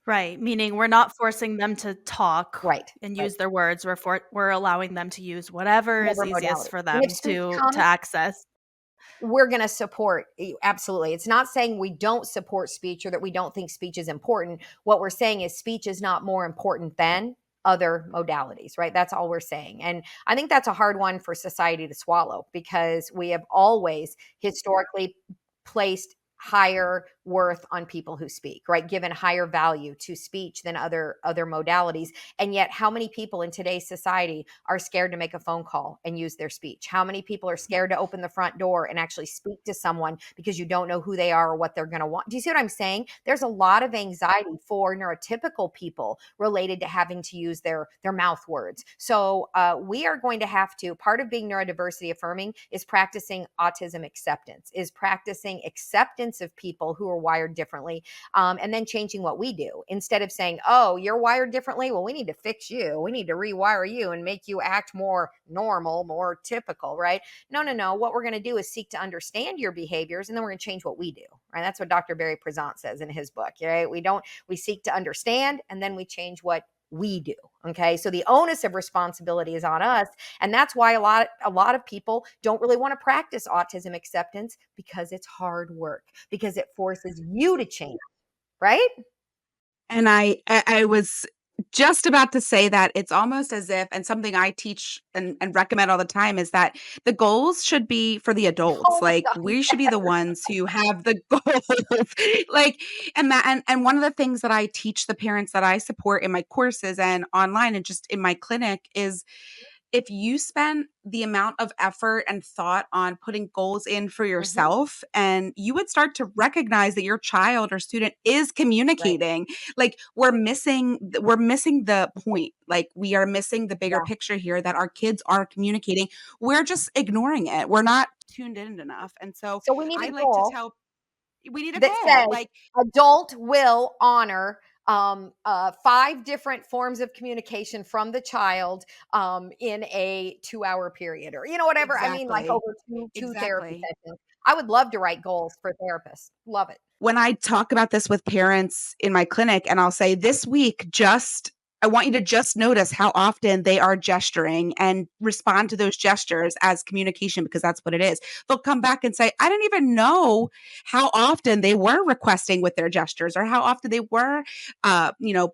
Right, meaning we're not forcing them to talk Right. and Right. use their words. We're allowing them to use whatever is Whatever easiest modality. for And if them speech to comes, access. we're going to support you. Absolutely. It's not saying we don't support speech or that we don't think speech is important. What we're saying is speech is not more important than other modalities, right? That's all we're saying. And I think that's a hard one for society to swallow, because we have always historically placed higher worth on people who speak, right? Given higher value to speech than other modalities. And yet, how many people in today's society are scared to make a phone call and use their speech? How many people are scared to open the front door and actually speak to someone because you don't know who they are or what they're going to want? Do you see what I'm saying? There's a lot of anxiety for neurotypical people related to having to use their mouth words. So we are going to have to, part of being neurodiversity affirming is practicing autism acceptance, is practicing acceptance of people who are wired differently, and then changing what we do. Instead of saying, oh, you're wired differently, well, we need to fix you, we need to rewire you and make you act more normal, more typical, right? No. What we're going to do is seek to understand your behaviors, and then we're going to change what we do, right? That's what Dr. Barry Prezant says in his book, right? We seek to understand, and then we change what we do. Okay. So the onus of responsibility is on us. And that's why a lot of people don't really want to practice autism acceptance, because it's hard work, because it forces you to change, right? And I was just about to say that it's almost as if, and something I teach and recommend all the time, is that the goals should be for the adults. Oh my Like, God. we should be the ones who have the goals. Like, and one of the things that I teach the parents that I support in my courses and online and just in my clinic is, if you spend the amount of effort and thought on putting goals in for yourself, and you would start to recognize that your child or student is Right. communicating. Like, we're missing the point. Like, we are missing the bigger Yeah. picture here, that our kids are communicating. We're just ignoring it. We're not tuned in enough. And so So we need I a like to goal tell, we need a that goal. says Like, adult will honor 5 different forms of communication from the child in a 2-hour period, or whatever. I mean, like exactly. over two therapy Exactly. sessions. I would love to write goals for therapists. Love it. When I talk about this with parents in my clinic, and I'll say, this week, I want you to just notice how often they are gesturing and respond to those gestures as communication, because that's what it is. They'll come back and say, I didn't even know how often they were requesting with their gestures, or how often they were,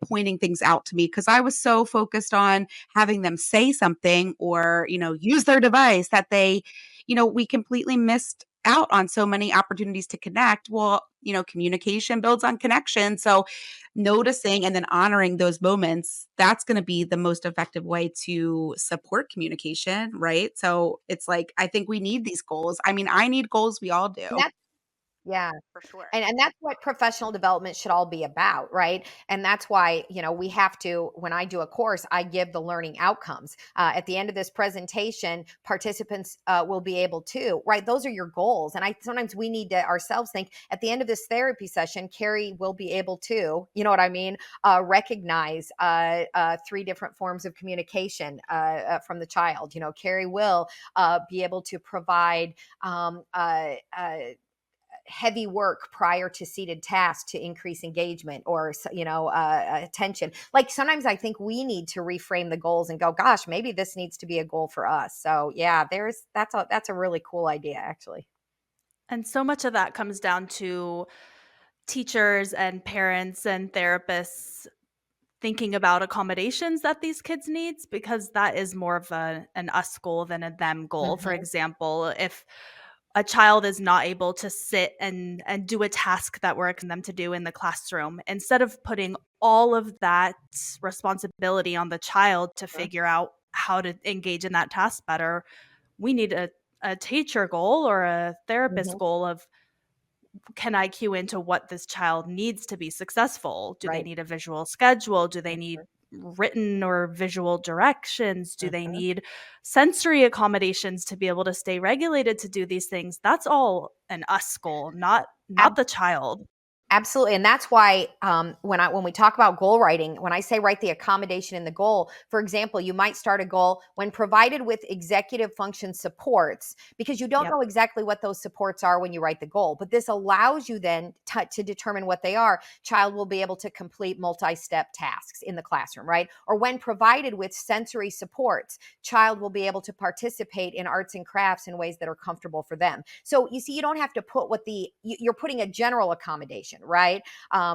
pointing things out to me, because I was so focused on having them say something or, use their device, that we completely missed out on so many opportunities to connect. Well, communication builds on connection. So noticing and then honoring those moments, that's going to be the most effective way to support communication, right? So it's like, I think we need these goals. I mean, I need goals. We all do, And that's yeah. for sure. And that's what professional development should all be about, right? And that's why, we have to, when I do a course, I give the learning outcomes. At the end of this presentation, participants will be able to, right? Those are your goals. And sometimes we need to ourselves think, at the end of this therapy session, Cari will be able to, you know what I mean? Recognize 3 different forms of communication from the child. Cari will be able to provide heavy work prior to seated tasks to increase engagement, or attention. Like, sometimes I think we need to reframe the goals and go, gosh, maybe this needs to be a goal for us. So yeah, that's a really cool idea, actually. And so much of that comes down to teachers and parents and therapists thinking about accommodations that these kids needs, because that is more of an us goal than a them goal. For Mhm. example, if a child is not able to sit and do a task that we're asking them to do in the classroom, instead of putting all of that responsibility on the child to figure out how to engage in that task better, we need a teacher goal or a therapist Mhm. goal of, can I cue into what this child needs to be successful? Do they Right. need a visual schedule? Do they need Mhm. written or visual directions? Do they Mhm. need sensory accommodations to be able to stay regulated to do these things? That's all an us goal, not the child. Absolutely. And that's why when we talk about goal writing, when I say write the accommodation in the goal, for example, you might start a goal when provided with executive function supports, because you don't Yep. know exactly what those supports are when you write the goal. But this allows you then to determine what they are. Child will be able to complete multi-step tasks in the classroom, right? Or when provided with sensory supports, child will be able to participate in arts and crafts in ways that are comfortable for them. So you see, you don't have to put you're putting a general accommodation, right?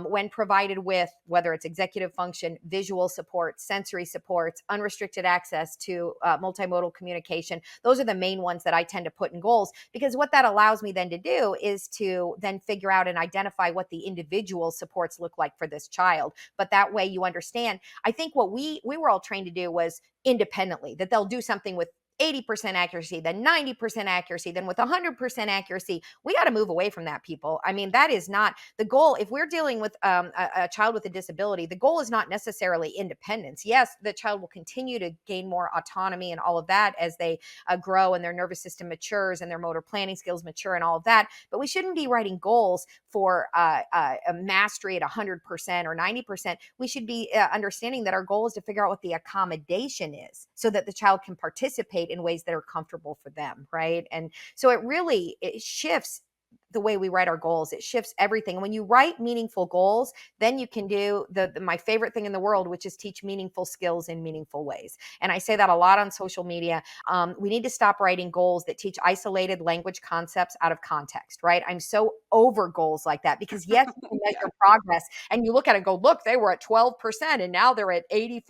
When provided with, whether it's executive function, visual support, sensory supports, unrestricted access to multimodal communication. Those are the main ones that I tend to put in goals, because what that allows me then to do is to then figure out and identify what the individual supports look like for this child. But that way you understand, I think what we were all trained to do was independently, that they'll do something with 80% accuracy, then 90% accuracy, then with 100% accuracy. We got to move away from that, people. I mean, that is not the goal. If we're dealing with a child with a disability, the goal is not necessarily independence. Yes, the child will continue to gain more autonomy and all of that as they grow and their nervous system matures and their motor planning skills mature and all of that. But we shouldn't be writing goals for a mastery at 100% or 90%. We should be understanding that our goal is to figure out what the accommodation is so that the child can participate in ways that are comfortable for them, right? And so it shifts the way we write our goals. It shifts everything. When you write meaningful goals, then you can do my favorite thing in the world, which is teach meaningful skills in meaningful ways. And I say that a lot on social media. We need to stop writing goals that teach isolated language concepts out of context, right? I'm so over goals like that, because yes, you can measure progress and you look at it and go, look, they were at 12% and now they're at 84%.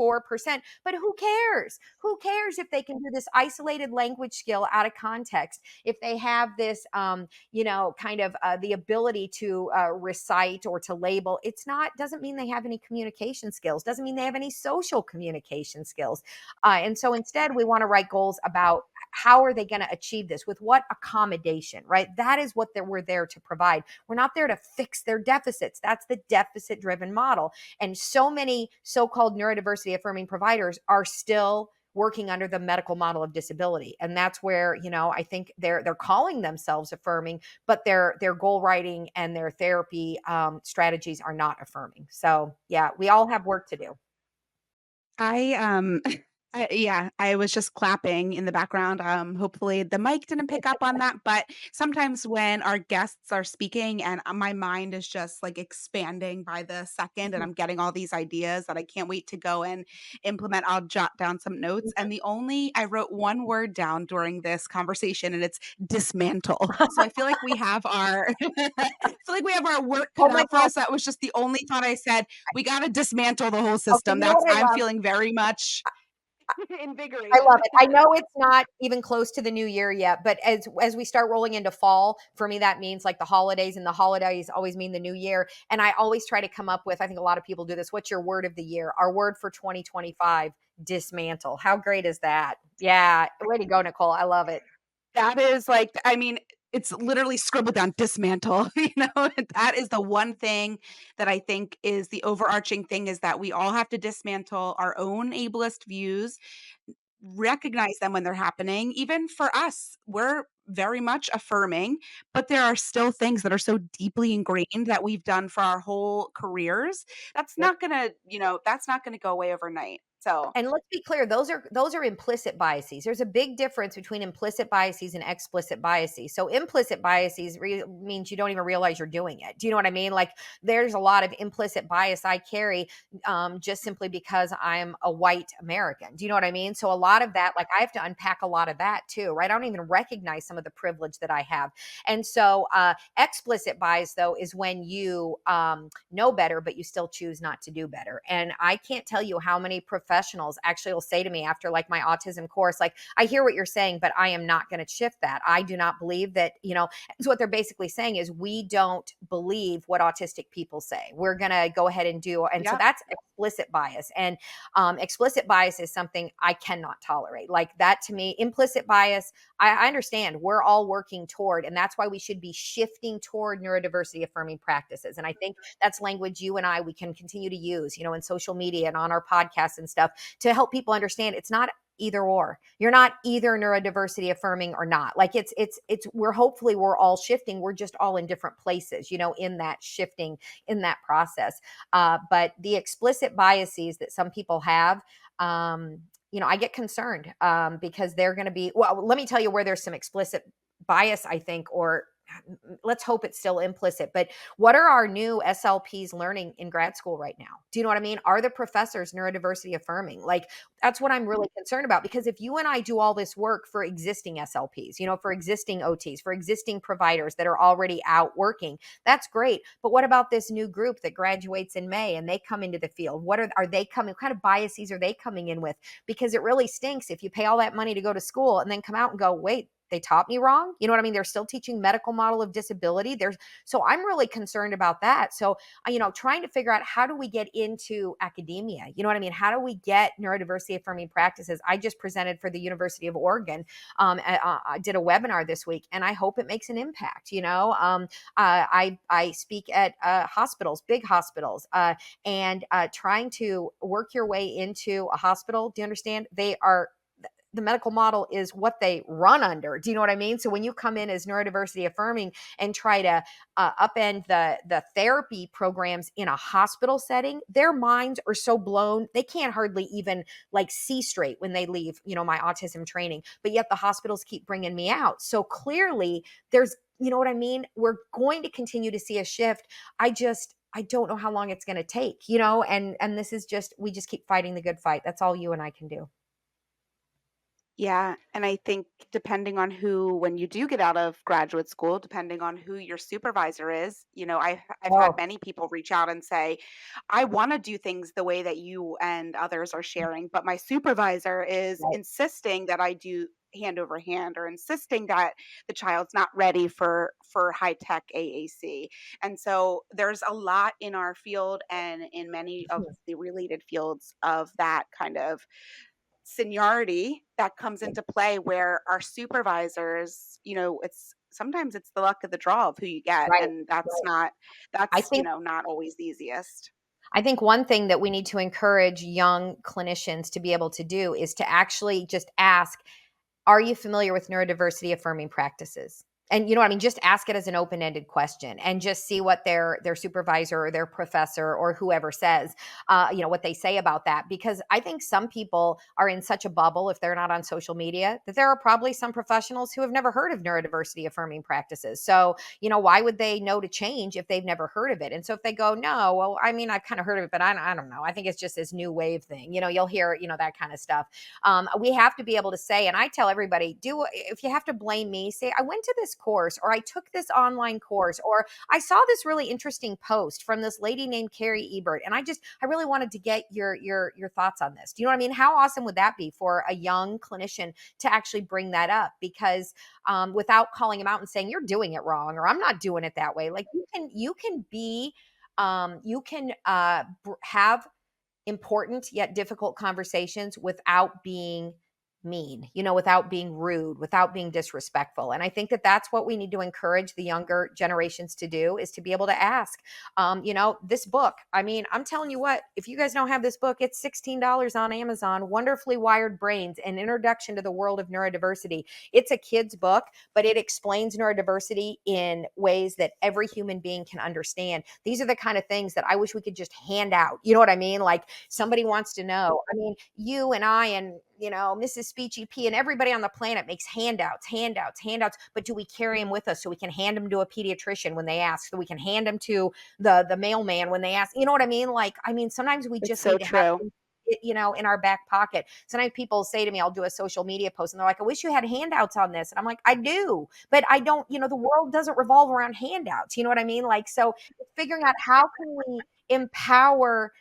But who cares? Who cares if they can do this isolated language skill out of context? If they have this, kind of the ability to recite or to label, doesn't mean they have any communication skills, doesn't mean they have any social communication skills. And so instead, we want to write goals about how are they going to achieve this, with what accommodation, right? That is what we're there to provide. We're not there to fix their deficits. That's the deficit driven model. And so many so-called neurodiversity affirming providers are still working under the medical model of disability. And that's where, I think they're calling themselves affirming, but their goal writing and their therapy strategies are not affirming. So yeah, we all have work to do. I yeah, I was just clapping in the background. Hopefully the mic didn't pick up on that, but sometimes when our guests are speaking and my mind is just like expanding by the second and I'm getting all these ideas that I can't wait to go and implement, I'll jot down some notes. And I wrote one word down during this conversation and it's dismantle. So I feel like we have our work Oh cut my out for God. us. That was just the only thought I said. We got to dismantle the whole Okay, system. you know what I I'm love? feeling very much I invigorated. love it. I know it's not even close to the new year yet, but as we start rolling into fall, for me that means like the holidays, and the holidays always mean the new year. And I always try to come up with, I think a lot of people do this, what's your word of the year? Our word for 2025, dismantle. How great is that? Yeah, way to go, Nicole. I love it. That is like, I mean, it's literally scribbled down dismantle, that is the one thing that I think is the overarching thing, is that we all have to dismantle our own ableist views, recognize them when they're happening. Even for us, we're very much affirming, but there are still things that are so deeply ingrained that we've done for our whole careers. Yep. That's not gonna go away overnight. So And let's be clear, those are implicit biases. There's a big difference between implicit biases and explicit biases. So implicit biases means you don't even realize you're doing it. Do you know what I mean? Like there's a lot of implicit bias I carry just simply because I'm a white American. Do you know what I mean? So a lot of that, like I have to unpack a lot of that too, right? I don't even recognize some of the privilege that I have. And so explicit bias though is when you know better, but you still choose not to do better. And I can't tell you how many professionals actually will say to me after like my autism course, like, I hear what you're saying, but I am not going to shift that. I do not believe that, so what they're basically saying is we don't believe what autistic people say. We're going to go ahead and do. And so yeah. that's explicit bias. And explicit bias is something I cannot tolerate. Like that to me, implicit bias, I understand we're all working toward, and that's why we should be shifting toward neurodiversity affirming practices. And I think that's language you and we can continue to use, in social media and on our podcasts and stuff to help people understand it's not either or. You're not either neurodiversity affirming or not. Like we're all shifting. We're just all in different places, in that shifting, in that process. But the explicit biases that some people have, I get concerned because they're going to be, well, let me tell you where there's some explicit bias, I think, or let's hope it's still implicit. But what are our new SLPs learning in grad school right now? Do you know what I mean? Are the professors neurodiversity affirming? Like, that's what I'm really concerned about, because if you and I do all this work for existing SLPs, for existing OTs, for existing providers that are already out working, that's great. But what about this new group that graduates in May and they come into the field? What are they coming? What kind of biases are they coming in with? Because it really stinks if you pay all that money to go to school and then come out and go, wait, they taught me wrong. You know what I mean? They're still teaching medical model of disability. So I'm really concerned about that. So, trying to figure out, how do we get into academia? You know what I mean? How do we get neurodiversity affirming practices? I just presented for the University of Oregon. I did a webinar this week, and I hope it makes an impact. I speak at hospitals, big hospitals, and trying to work your way into a hospital. Do you understand? The medical model is what they run under. Do you know what I mean? So when you come in as neurodiversity affirming and try to upend the therapy programs in a hospital setting, their minds are so blown, they can't hardly even see straight when they leave, my autism training. But yet the hospitals keep bringing me out. So clearly there's, you know what I mean? We're going to continue to see a shift. I don't know how long it's going to take, and this is we just keep fighting the good fight. That's all you and I can do. Yeah, and I think depending on when you do get out of graduate school, depending on who your supervisor is, I've had Oh, many people reach out and say, I want to do things the way that you and others are sharing, but my supervisor is right. insisting that I do hand over hand, or insisting that the child's not ready for high tech AAC. And so there's a lot in our field and in many of the related fields of that kind of seniority that comes into play, where our supervisors, it's the luck of the draw of who you get, Right, and that's right. not I that's think not always the easiest. I think one thing that we need to encourage young clinicians to be able to do is to actually just ask, are you familiar with neurodiversity affirming practices? And you know what I mean? Just ask it as an open-ended question and just see what their supervisor or their professor or whoever says, what they say about that. Because I think some people are in such a bubble, if they're not on social media, that there are probably some professionals who have never heard of neurodiversity affirming practices. So, why would they know to change if they've never heard of it? And so if they go, no, well, I mean, I've kind of heard of it, but I don't know. I think it's just this new wave thing. You'll hear, that kind of stuff. We have to be able to say, and I tell everybody, if you have to blame me, say, I went to this course, or I took this online course, or I saw this really interesting post from this lady named Cari Ebert, and I really wanted to get your thoughts on this. Do you know what I mean? How awesome would that be for a young clinician to actually bring that up? Because without calling them out and saying, you're doing it wrong, or I'm not doing it that way, like you can be, have important yet difficult conversations without being mean, without being rude, without being disrespectful. And I think that that's what we need to encourage the younger generations to do, is to be able to ask, this book, I mean, I'm telling you what, if you guys don't have this book, it's $16 on Amazon, Wonderfully Wired Brains, an introduction to the world of neurodiversity. It's a kid's book, but it explains neurodiversity in ways that every human being can understand. These are the kind of things that I wish we could just hand out. You know what I mean? Like, somebody wants to know. I mean, you and I and Mrs. Speech EP and everybody on the planet makes handouts, but do we carry them with us so we can hand them to a pediatrician when they ask, so we can hand them to the mailman when they ask? You know what I mean? Like, I mean, sometimes we It's just so need to have true. them, in our back pocket. Sometimes people say to me, I'll do a social media post, and they're like, I wish you had handouts on this. And I'm like, I do, but I don't, the world doesn't revolve around handouts. You know what I mean? Like, so figuring out how can we empower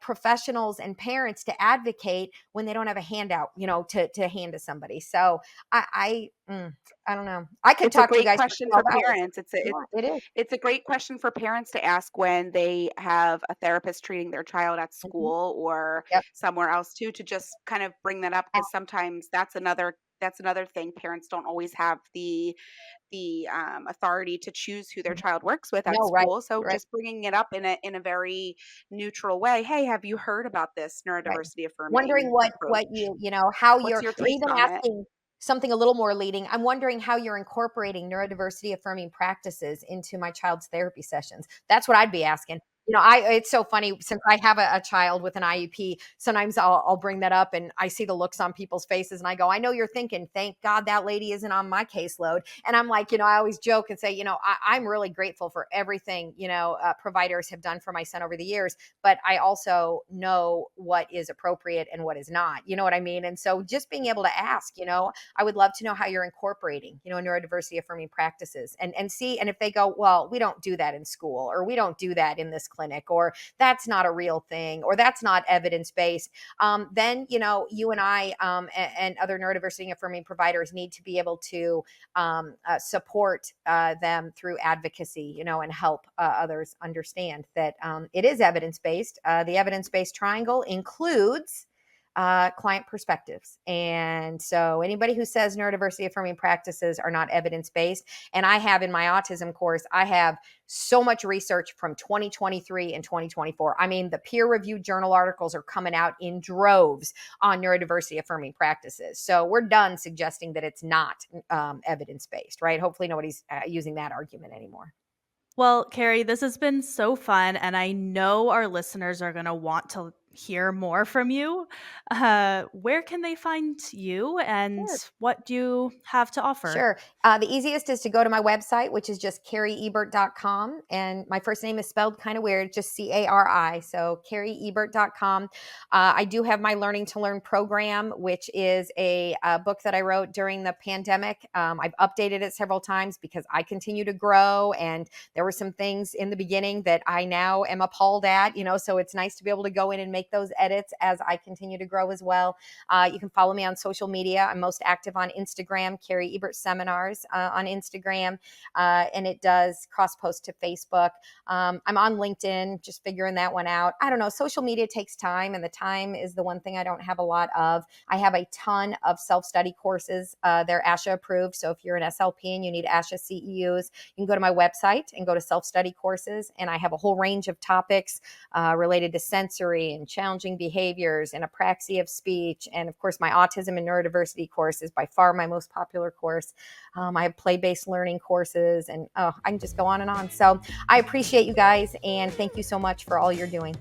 professionals and parents to advocate when they don't have a handout, to hand to somebody. So I don't know. I could It's a talk to you great guys for question 12 for hours. parents. Yeah, it is. It's a great question for parents to ask when they have a therapist treating their child at Mhm. school or Yep. somewhere else too, to just kind of bring that up, because sometimes that's another thing. Parents don't always have the authority to choose who their child works with at No, right, school. So right, just bringing it up in a very neutral way. Hey, have you heard about this right. neurodiversity Wondering affirming what approach? how What's you're, your or take even on it? asking something a little more leading. I'm wondering how you're incorporating neurodiversity affirming practices into my child's therapy sessions. That's what I'd be asking. It's so funny since I have a child with an IEP. Sometimes I'll bring that up, and I see the looks on people's faces, and I go, I know you're thinking, thank God that lady isn't on my caseload. And I'm like, I always joke and say, I'm really grateful for everything, providers have done for my son over the years, but I also know what is appropriate and what is not. You know what I mean? And so just being able to ask, I would love to know how you're incorporating, neurodiversity affirming practices, and see. And if they go, well, we don't do that in school, or we don't do that in this clinic, or that's not a real thing, or that's not evidence-based, then, you and I, and other neurodiversity affirming providers need to be able to support them through advocacy, and help others understand that it is evidence-based. The evidence-based triangle includes client perspectives. And so anybody who says neurodiversity affirming practices are not evidence-based, and I have in my autism course, I have so much research from 2023 and 2024. I mean, the peer-reviewed journal articles are coming out in droves on neurodiversity affirming practices. So we're done suggesting that it's not evidence-based, right? Hopefully nobody's using that argument anymore. Well, Cari, this has been so fun, and I know our listeners are going to want to hear more from you. Where can they find you, and Sure. what do you have to offer? Sure. The easiest is to go to my website, which is just cariebert.com. And my first name is spelled kind of weird, just Cari. So cariebert.com. I do have my Learning to Learn program, which is a book that I wrote during the pandemic. I've updated it several times because I continue to grow. And there were some things in the beginning that I now am appalled at, so it's nice to be able to go in and make those edits as I continue to grow as well. You can follow me on social media. I'm most active on Instagram, Cari Ebert Seminars on Instagram, and it does cross post to Facebook. I'm on LinkedIn, just figuring that one out. I don't know. Social media takes time, and the time is the one thing I don't have a lot of. I have a ton of self-study courses. They're ASHA approved. So if you're an SLP and you need ASHA CEUs, you can go to my website and go to self-study courses. And I have a whole range of topics related to sensory and challenging behaviors and apraxia of speech. And of course, my autism and neurodiversity course is by far my most popular course. I have play-based learning courses, and I can just go on and on. So I appreciate you guys, and thank you so much for all you're doing.